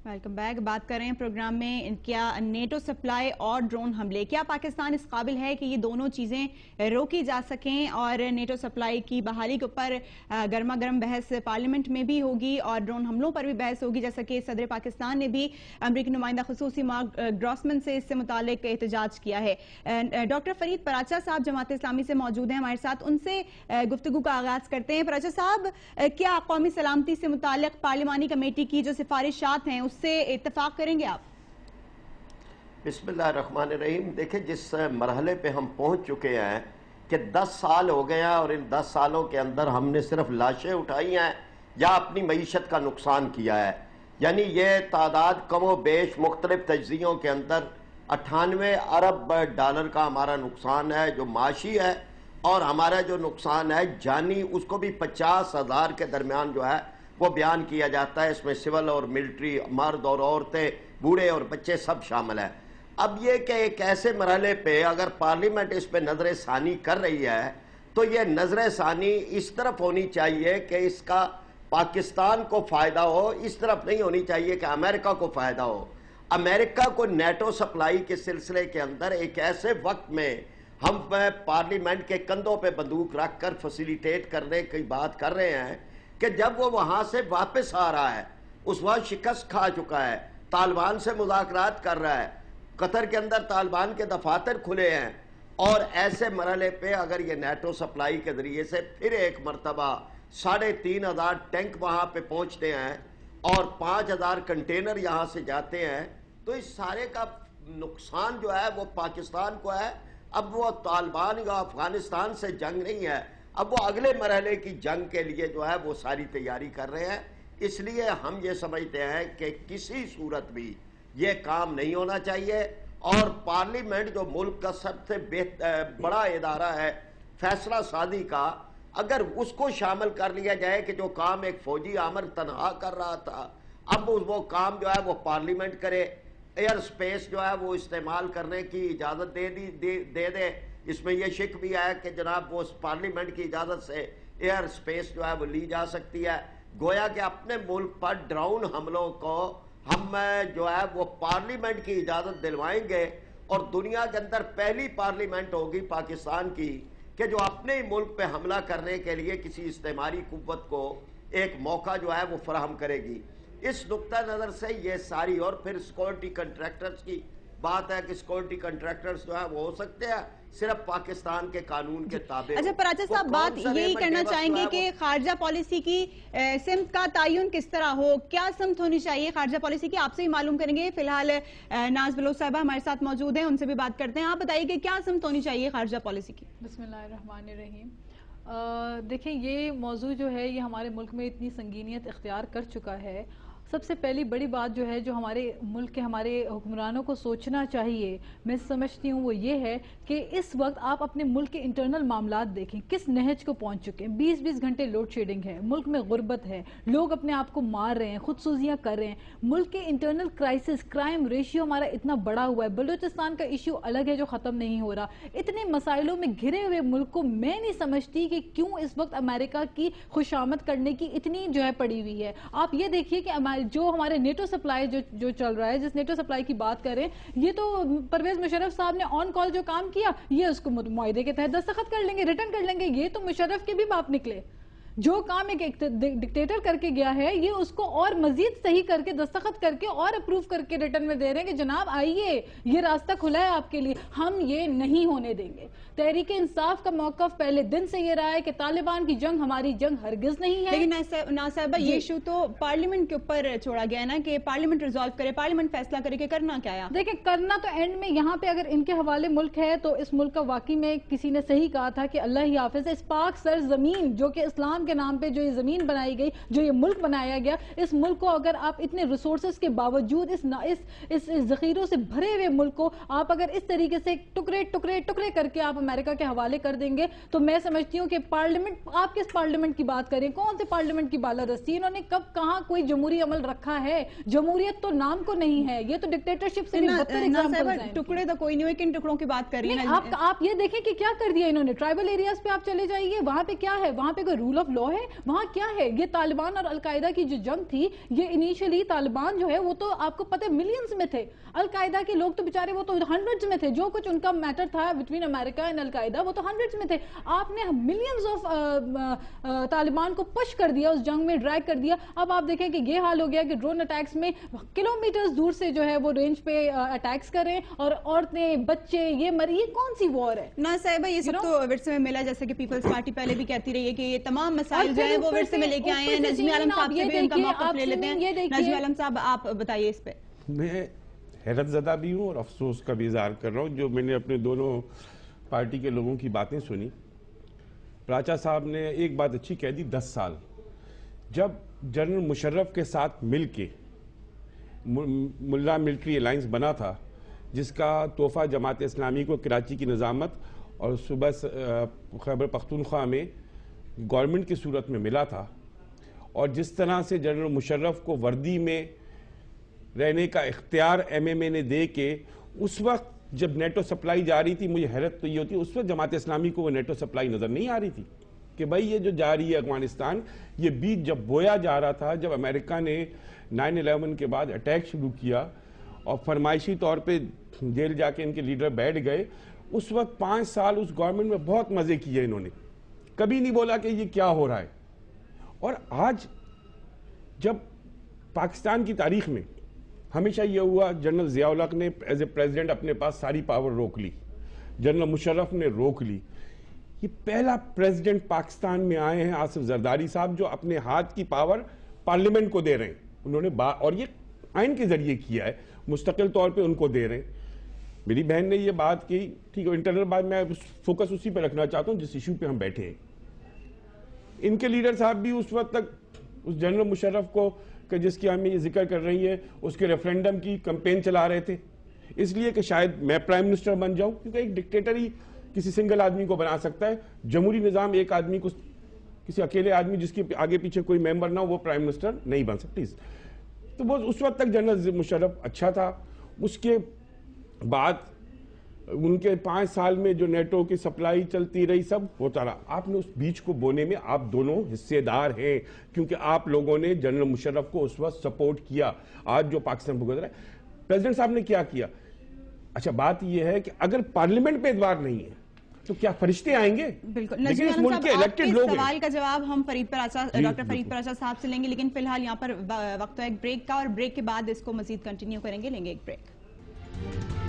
Welcome back. बात कर रहे हैं प्रोग्राम में, क्या नेटो सप्लाई और ड्रोन हमले, क्या पाकिस्तान इस काबिल है कि ये दोनों चीज़ें रोकी जा सकें? और नेटो सप्लाई की बहाली के ऊपर गर्मा गर्म बहस पार्लियामेंट में भी होगी और ड्रोन हमलों पर भी बहस होगी, जैसा कि सदर पाकिस्तान ने भी अमरीकी नुमाइंदा खुसूसी मार्क ग्रॉसमैन से इससे मुतालिक एहतजाज किया है। डॉक्टर फरीद पराचा साहब जमात इस्लामी से मौजूद हैं हमारे साथ, उनसे गुफ्तगू का आगाज करते हैं। पराचा साहब, क्या कौमी सलामती से मुतालिक पार्लिमानी कमेटी की जो सिफारिशात हैं से इत्तेफाक करेंगे आप? बिस्मिल्लाहिर्रहमानिर्रहीम। देखिए, जिस मरहले पे हम पहुंच चुके हैं कि 10 साल हो गए हैं और इन 10 सालों के अंदर हमने सिर्फ लाशें उठाई हैं या अपनी मईशत का नुकसान किया है। यानी ये तादाद कमो बेश मुख्तलिफ तज्जियों के अंदर 98 अरब डॉलर का हमारा नुकसान है जो माशी है, और हमारा जो नुकसान है जानी उसको भी 50,000 के दरमियान जो है वो बयान किया जाता है। इसमें सिविल और मिलिट्री, मर्द और औरतें, बूढ़े और बच्चे सब शामिल हैं। अब ये कि एक ऐसे मरहले पे अगर पार्लियामेंट इस पे नजर सानी कर रही है तो ये नजर सानी इस तरफ होनी चाहिए कि इसका पाकिस्तान को फायदा हो, इस तरफ नहीं होनी चाहिए कि अमेरिका को फायदा हो। अमेरिका को नेटो सप्लाई के सिलसिले के अंदर एक ऐसे वक्त में हम पार्लियामेंट के कंधों पे बंदूक रखकर फैसिलिटेट करने की बात कर रहे हैं कि जब वो वहां से वापस आ रहा है, उस वक्त शिकस्त खा चुका है, तालिबान से मुज़ाकरात कर रहा है, कतर के अंदर तालिबान के दफातर खुले हैं, और ऐसे मरहले पे अगर ये नेटो सप्लाई के जरिए से फिर एक मरतबा 3,500 टैंक वहां पे पहुंचते हैं और 5,000 कंटेनर यहां से जाते हैं, तो इस सारे का नुकसान जो है वो पाकिस्तान को है। अब वो तालिबान या अफगानिस्तान से जंग नहीं है, अब वो अगले मरहले की जंग के लिए जो है वो सारी तैयारी कर रहे हैं। इसलिए हम ये समझते हैं कि किसी सूरत भी ये काम नहीं होना चाहिए, और पार्लियामेंट जो मुल्क का सबसे बड़ा इदारा है फैसला साजी का, अगर उसको शामिल कर लिया जाए कि जो काम एक फौजी आमर तनहा कर रहा था, अब वो काम जो है वो पार्लियामेंट करे, एयर स्पेस जो है वो इस्तेमाल करने की इजाज़त दे दे। इसमें यह शिक भी है कि जनाब वो पार्लियामेंट की इजाज़त से एयर स्पेस जो है वो ली जा सकती है। गोया कि अपने मुल्क पर ड्रोन हमलों को हम जो है वो पार्लियामेंट की इजाज़त दिलवाएंगे, और दुनिया के अंदर पहली पार्लियामेंट होगी पाकिस्तान की कि जो अपने ही मुल्क पे हमला करने के लिए किसी इस्तेमारी कुव्वत को एक मौका जो है वो फराहम करेगी। इस नुक्ता नज़र से ये सारी, और फिर सिक्योरिटी कंट्रैक्टर्स की बात है कि सिक्योरिटी कंट्रैक्टर्स जो है वो हो सकते हैं सिर्फ पाकिस्तान के कानून के ताबे। अच्छा पराचा साहब, बात यही करना चाहेंगे कि खारजा पॉलिसी की सिमत का तयन किस तरह हो, क्या सिमत होनी चाहिए खारजा पॉलिसी की, आपसे ही मालूम करेंगे। फिलहाल नाज बलोच साहिबा हमारे साथ मौजूद हैं, उनसे भी बात करते हैं। आप बताइए कि क्या सिमत होनी चाहिए खारजा पॉलिसी की। बिस्मिल्लाहिर्रहमानिर्रहीम। देखिए, ये मौजू जो है ये हमारे मुल्क में इतनी संगीनियत इख्तियार कर चुका है। सबसे पहली बड़ी बात जो है जो हमारे मुल्क के हमारे हुक्मरानों को सोचना चाहिए, मैं समझती हूँ, वो ये है कि इस वक्त आप अपने मुल्क के इंटरनल मामलात देखें किस नहज को पहुँच चुके हैं। 20-20 घंटे लोड शेडिंग है, मुल्क में गुर्बत है, लोग अपने आप को मार रहे हैं, खुदसूजियाँ कर रहे हैं, मुल्क के इंटरनल क्राइसिस, क्राइम रेशियो हमारा इतना बड़ा हुआ है, बलूचिस्तान का इशू अलग है जो ख़त्म नहीं हो रहा। इतने मसाइलों में घिरे हुए मुल्क को मैं नहीं समझती कि क्यों इस वक्त अमेरिका की खुशामद करने की इतनी जो है पड़ी हुई है। आप ये देखिए कि जो हमारे नेटो सप्लाई जो चल रहा है, जिस नेटो सप्लाई की बात करें, ये तो परवेज मुशर्रफ साहब ने ऑन कॉल जो काम किया, ये उसको मुआहदे के तहत दस्तखत कर लेंगे, रिटर्न कर लेंगे। ये तो मुशर्रफ के भी बाप निकले। जो काम एक डिक्टेटर करके गया है, ये उसको और मजीद सही करके दस्तखत करके और अप्रूव करके रिटर्न में दे रहे हैं कि जनाब आइए, ये रास्ता खुला है आपके लिए, हम ये नहीं होने देंगे। तहरीक इंसाफ का मौकफ पहले दिन से ये रहा है कि तालिबान की जंग हमारी जंग हरगिज नहीं है। लेकिन नासाहिबा, ये इशू तो पार्लियामेंट के ऊपर छोड़ा गया ना कि पार्लियामेंट रिजॉल्व करे, पार्लियामेंट फैसला करे कि करना क्या है। देखिए, करना तो एंड में यहाँ पे अगर इनके हवाले मुल्क है तो इस मुल्क का वाकई में किसी ने सही कहा था कि अल्लाह ही हाफिज, इस पाक सर जमीन जो कि इस्लाम के नाम पे जो ये जमीन बनाई गई, जो ये मुल्क बनाया गया, इस मुल्क को अगर आप इतने रिसोर्सेज के बावजूद इस जखीरों से भरे हुए मुल्क को आप अगर इस तरीके से टुकड़े टुकड़े टुकड़े करके आप अमेरिका के हवाले कर देंगे, तो मैं समझती हूँ कि पार्लियामेंट, आप किस पार्लियामेंट की बात करें, कौन से पार्लियामेंट की बालादस्ती, इन्होंने कब कहाँ कोई जमहूरी अमल रखा है? जमहूरियत तो नाम को नहीं है, ये तो डिक्टेटरशिप से टुकड़े तो कोई नहीं, किन टुकड़ों की बात कर रही है आप ये देखें कि क्या कर दिया इन्होंने। ट्राइबल एरियाज पे आप चले जाइए, वहां पे क्या है, वहां पे कोई रूल ऑफ लॉ है? वहां क्या है? ये तालिबान और अलकायदा की जो जंग थी, ये इनिशियली तालिबान जो है वो तो आपको पता है मिलियंस में थे, अलकायदा के लोग तो बेचारे वो तो हंड्रेड्स में थे, जो कुछ उनका मैटर था बिटवीन अमेरिका एंड अलकायदा वो तो हंड्रेड्स में थे। आपने मिलियंस ऑफ तालिबान को पुश कर दिया, उस जंग में ड्रैग कर दिया। अब आप देखें कि ये हाल हो गया कि ड्रोन अटैक्स में किलोमीटर्स दूर से जो है वो रेंज पे अटैक्स कर रहे हैं और औरतें बच्चे ये मरी। ये कौन सी वॉर है ना साहिबा? ये सब तो विरसे में मिला, जैसे कि पीपल्स पार्टी पहले भी कहती रही है कि ये तमाम मसाइल जो है वो विरसे में लेके आए हैं। नजमी आलम साहब से भी उनका मौक़िफ़ ले लेते हैं। नजमी आलम साहब, आप बताइए इस पे। मैं हैरत ज़दा भी हूँ और अफसोस का भी इज़हार कर रहा हूँ जो मैंने अपने दोनों पार्टी के लोगों की बातें सुनी। प्राचा साहब ने एक बात अच्छी कह दी, 10 साल जब जनरल मुशर्रफ के साथ मिल के मुल्ला मिलिट्री अलायंस बना था, जिसका तोहफा जमात इस्लामी को कराची की निज़ामत और सुबह खैबर पख्तूनख्वा में गवर्नमेंट की सूरत में मिला था, और जिस तरह से जनरल मुशर्रफ को वर्दी में रहने का इख्तियार MMA ने दे के उस वक्त जब नेटो सप्लाई जा रही थी, मुझे हैरत तो ये होती है उस वक्त जमात इस्लामी को वो नेटो सप्लाई नज़र नहीं आ रही थी कि भाई ये जो जा रही है अफगानिस्तान, ये बीज जब बोया जा रहा था, जब अमेरिका ने 9/11 के बाद अटैक शुरू किया और फरमाइशी तौर पे जेल जाके इनके लीडर बैठ गए, उस वक्त 5 साल उस गवर्नमेंट में बहुत मजे किए इन्होंने, कभी नहीं बोला कि ये क्या हो रहा है। और आज जब पाकिस्तान की तारीख में हमेशा ये हुआ, जनरल ज़ियाउल हक ने एज ए प्रेसिडेंट अपने पास सारी पावर रोक ली, जनरल मुशर्रफ ने रोक ली। ये पहला प्रेसिडेंट पाकिस्तान में आए हैं आसिफ जरदारी साहब जो अपने हाथ की पावर पार्लियामेंट को दे रहे हैं, उन्होंने और ये आइन के जरिए किया है, मुस्तकिल तौर पे उनको दे रहे हैं। मेरी बहन ने ये बात की, ठीक है, इंटरनल बात मैं फोकस उसी पे रखना चाहता हूँ जिस इशू पे हम बैठे हैं। इनके लीडर साहब भी उस वक्त तक उस जनरल मुशर्रफ को कि जिसकी हमें ये जिक्र कर रही है, उसके रेफरेंडम की कैंपेन चला रहे थे, इसलिए कि शायद मैं प्राइम मिनिस्टर बन जाऊं, क्योंकि एक डिक्टेटर ही किसी सिंगल आदमी को बना सकता है। जमहूरी निज़ाम एक आदमी को, किसी अकेले आदमी जिसके आगे पीछे कोई मेंबर ना हो, वो प्राइम मिनिस्टर नहीं बन सकती। तो वो उस वक्त तक जनरल मुशर्रफ अच्छा था। उसके बाद उनके 5 साल में जो नेटो की सप्लाई चलती रही, सब होता रहा। आपने उस बीच को बोने में आप दोनों हिस्सेदार हैं, क्योंकि आप लोगों ने जनरल मुशर्रफ को उस वक्त सपोर्ट किया। आज जो पाकिस्तान भुगत रहा है, प्रेसिडेंट साहब ने क्या किया? अच्छा, बात यह है कि अगर पार्लियामेंट पे एतबार नहीं है तो क्या फरिश्ते आएंगे? बिल्कुल। लेकिन इस मुल्क के इलेक्टेड लोग हैं। सवाल का जवाब हम डॉक्टर फरीद पराचा साहब से लेंगे, लेकिन फिलहाल यहाँ पर वक्त है एक ब्रेक का, और ब्रेक के बाद इसको मजीद कंटिन्यू करेंगे। लेंगे एक ब्रेक।